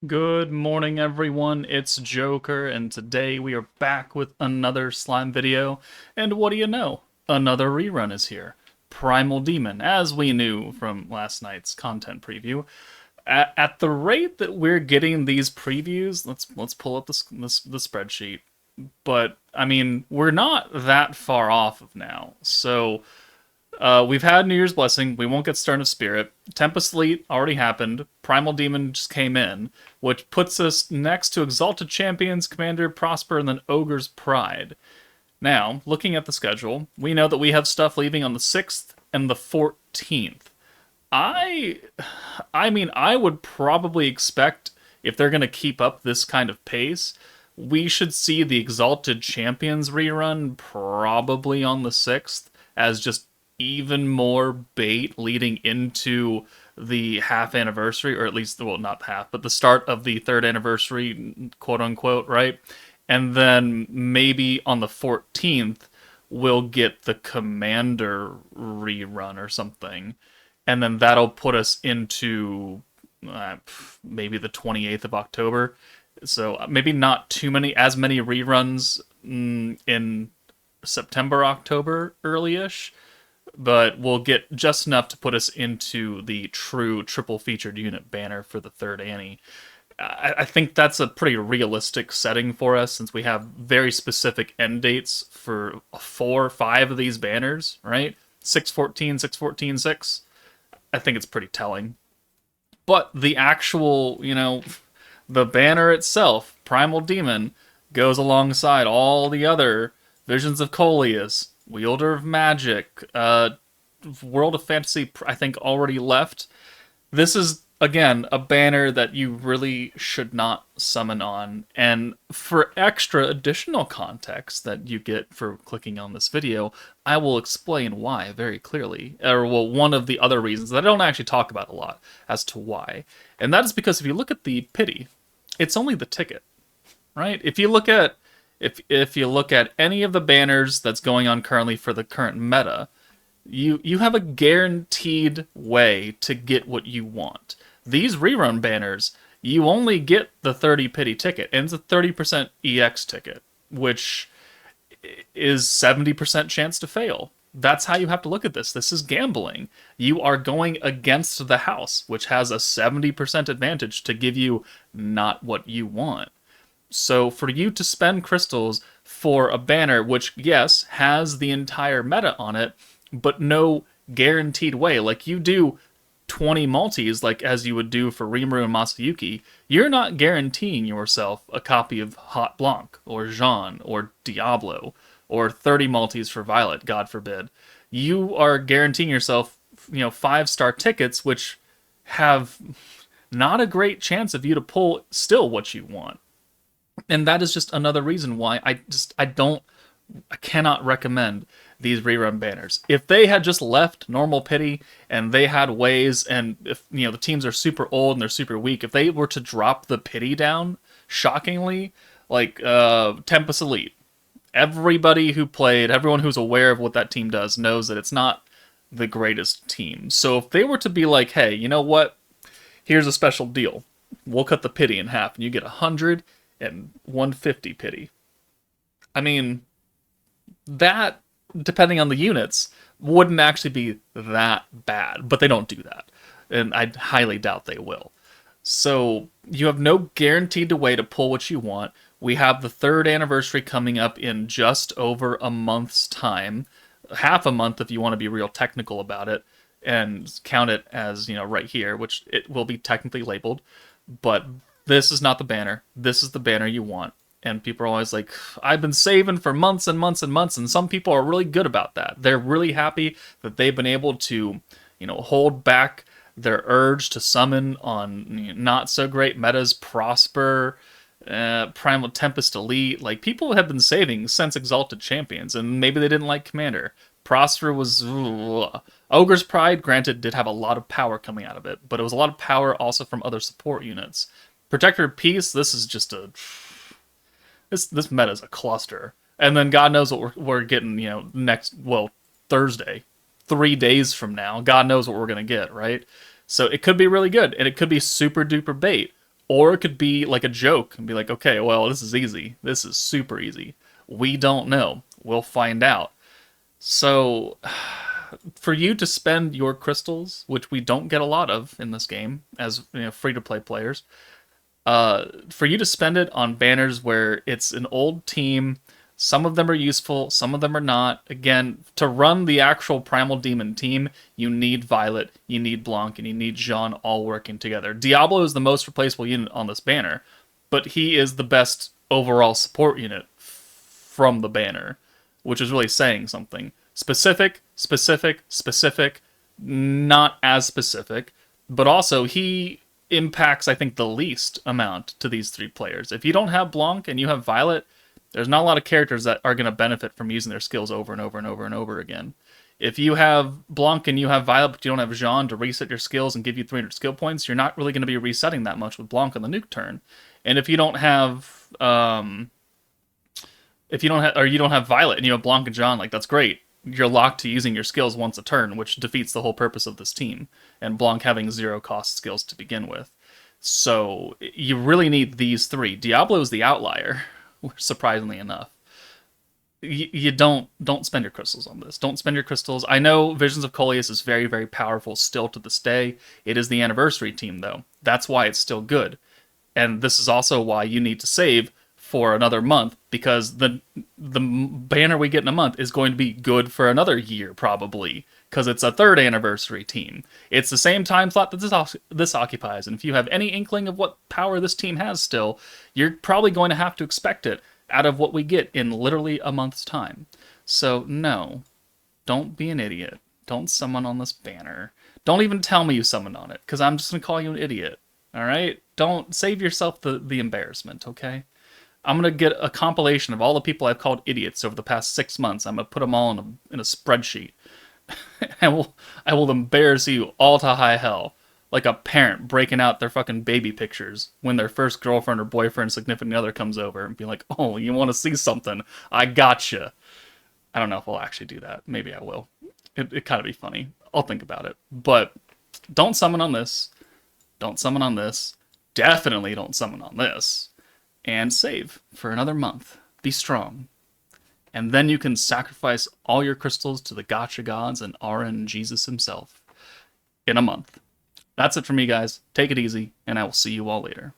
Good morning, everyone. It's Joker, and today we are back with another slime video. And what do you know? Another rerun is here. Primal Demon, as we knew from last night's content preview. At the rate that we're getting these previews, let's pull up the spreadsheet. But I mean, we're not that far off of now. So we've had New Year's Blessing. We won't get Stern of Spirit. Tempest Elite already happened. Primal Demon just came in, which puts us next to Exalted Champions, Commander Prosper, and then Ogre's Pride. Now, looking at the schedule, we know that we have stuff leaving on the 6th and the 14th. I I mean, I would probably expect if they're going to keep up this kind of pace, we should see the Exalted Champions rerun probably on the 6th as just even more bait leading into the half anniversary, or at least, well, not half, but the start of the third anniversary, quote unquote, right? And then maybe on the 14th, we'll get the Commander rerun or something. And then that'll put us into maybe the 28th of October. So maybe not as many reruns in September, October, early-ish, but we'll get just enough to put us into the true triple featured unit banner for the third Annie. I think that's a pretty realistic setting for us since we have very specific end dates for 4 or 5 of these banners, right? 614, 614, 6. I think it's pretty telling. But the actual, the banner itself, Primal Demon, goes alongside all the other Visions of Coleus, Wielder of Magic, World of Fantasy, I think, already left. This is, again, a banner that you really should not summon on. And for extra additional context that you get for clicking on this video, I will explain why very clearly. Or, well, one of the other reasons that I don't actually talk about a lot as to why. And that is because if you look at the pity, it's only the ticket, right? If you look at any of the banners that's going on currently for the current meta, you have a guaranteed way to get what you want. These rerun banners, you only get the 30 pity ticket, and it's a 30% EX ticket, which is 70% chance to fail. That's how you have to look at this. This is gambling. You are going against the house, which has a 70% advantage to give you not what you want. So for you to spend crystals for a banner, which, yes, has the entire meta on it, but no guaranteed way, like you do 20 multis, like as you would do for Rimuru and Masayuki, you're not guaranteeing yourself a copy of Hot Blanc, or Jean, or Diablo, or 30 multis for Violet, God forbid. You are guaranteeing yourself, 5-star tickets, which have not a great chance of you to pull still what you want. And that is just another reason why I cannot recommend these rerun banners. If they had just left normal pity and they had ways, and if the teams are super old and they're super weak, if they were to drop the pity down, shockingly, like Tempest Elite, everyone who's aware of what that team does knows that it's not the greatest team. So if they were to be like, hey, you know what? Here's a special deal. We'll cut the pity in half and you get 100 and 150 pity. I mean, that, depending on the units, wouldn't actually be that bad, but they don't do that, and I highly doubt they will. So you have no guaranteed way to pull what you want. We have the third anniversary coming up in just over a month's time, half a month if you want to be real technical about it, and count it as, right here, which it will be technically labeled, but this is not the banner. This is the banner you want. And people are always like, I've been saving for months and months and months. And some people are really good about that. They're really happy that they've been able to, hold back their urge to summon on not so great metas, Prosper, Primal Tempest Elite. Like, people have been saving since Exalted Champions. And maybe they didn't like Commander. Prosper was... Ogre's Pride, granted, did have a lot of power coming out of it. But it was a lot of power also from other support units. Protector of Peace, this is just this meta is a cluster. And then God knows what we're getting, Thursday. 3 days from now. God knows what we're going to get, right? So it could be really good, and it could be super duper bait. Or it could be like a joke and be like, okay, well, this is easy. This is super easy. We don't know. We'll find out. So, for you to spend your crystals, which we don't get a lot of in this game as free to play players, for you to spend it on banners where it's an old team, some of them are useful, some of them are not. Again, to run the actual Primal Demon team, you need Violet, you need Blanc, and you need Jean all working together. Diablo is the most replaceable unit on this banner, but he is the best overall support unit from the banner, which is really saying something. Specific, specific, specific, not as specific, but also he impacts, I think, the least amount to these three players. If you don't have Blanc and you have Violet, there's not a lot of characters that are going to benefit from using their skills over and over and over and over again. If you have Blanc and you have Violet, but you don't have Jean to reset your skills and give you 300 skill points, you're not really going to be resetting that much with Blanc on the nuke turn. And if you don't have, or you don't have Violet and you have Blanc and Jean, like that's great. You're locked to using your skills once a turn, which defeats the whole purpose of this team. And Blanc having 0 cost skills to begin with. So you really need these three. Diablo is the outlier, surprisingly enough. You don't spend your crystals on this. Don't spend your crystals. I know Visions of Coleus is very, very powerful still to this day. It is the anniversary team, though. That's why it's still good. And this is also why you need to save for another month, because the banner we get in a month is going to be good for another year, probably, because it's a 3rd anniversary team. It's the same time slot that this occupies, and if you have any inkling of what power this team has still, you're probably going to have to expect it out of what we get in literally a month's time. So no, don't be an idiot. Don't summon on this banner. Don't even tell me you summoned on it, because I'm just going to call you an idiot. Alright? Don't save yourself the embarrassment, okay? I'm going to get a compilation of all the people I've called idiots over the past 6 months. I'm going to put them all in a spreadsheet. I will embarrass you all to high hell. Like a parent breaking out their fucking baby pictures when their first girlfriend or boyfriend, significant other comes over and be like, oh, you want to see something? I gotcha. I don't know if I'll actually do that. Maybe I will. It kind of be funny. I'll think about it. But don't summon on this. Don't summon on this. Definitely don't summon on this. And save for another month. Be strong. And then you can sacrifice all your crystals to the Gacha gods and RN Jesus himself in a month. That's it for me, guys. Take it easy, and I will see you all later.